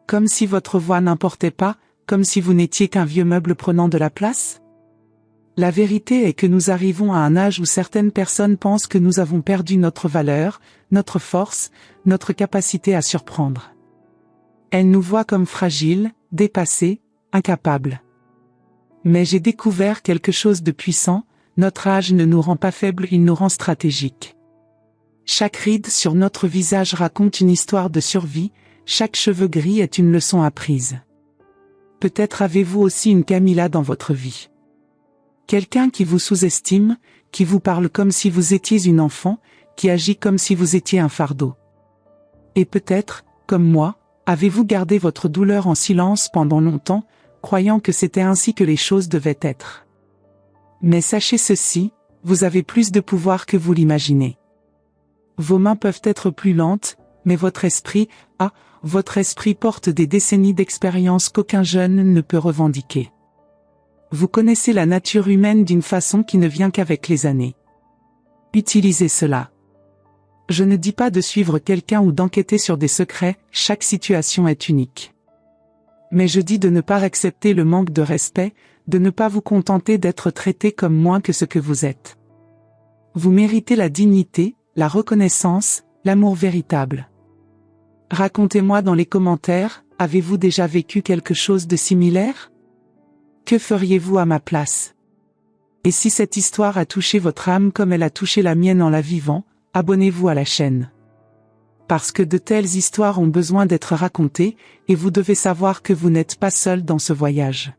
Comme si votre voix n'importait pas, comme si vous n'étiez qu'un vieux meuble prenant de la place? La vérité est que nous arrivons à un âge où certaines personnes pensent que nous avons perdu notre valeur, notre force, notre capacité à surprendre. Elles nous voient comme fragiles, dépassés, incapables. Mais j'ai découvert quelque chose de puissant, notre âge ne nous rend pas faibles, il nous rend stratégiques. Chaque ride sur notre visage raconte une histoire de survie, chaque cheveu gris est une leçon apprise. Peut-être avez-vous aussi une Camilla dans votre vie. Quelqu'un qui vous sous-estime, qui vous parle comme si vous étiez une enfant, qui agit comme si vous étiez un fardeau. Et peut-être, comme moi, avez-vous gardé votre douleur en silence pendant longtemps, croyant que c'était ainsi que les choses devaient être. Mais sachez ceci, vous avez plus de pouvoir que vous l'imaginez. Vos mains peuvent être plus lentes, mais votre esprit porte des décennies d'expérience qu'aucun jeune ne peut revendiquer. Vous connaissez la nature humaine d'une façon qui ne vient qu'avec les années. Utilisez cela. Je ne dis pas de suivre quelqu'un ou d'enquêter sur des secrets, chaque situation est unique. Mais je dis de ne pas accepter le manque de respect, de ne pas vous contenter d'être traité comme moins que ce que vous êtes. Vous méritez la dignité, la reconnaissance, l'amour véritable. Racontez-moi dans les commentaires, avez-vous déjà vécu quelque chose de similaire? Que feriez-vous à ma place? Et si cette histoire a touché votre âme comme elle a touché la mienne en la vivant, abonnez-vous à la chaîne. Parce que de telles histoires ont besoin d'être racontées, et vous devez savoir que vous n'êtes pas seul dans ce voyage.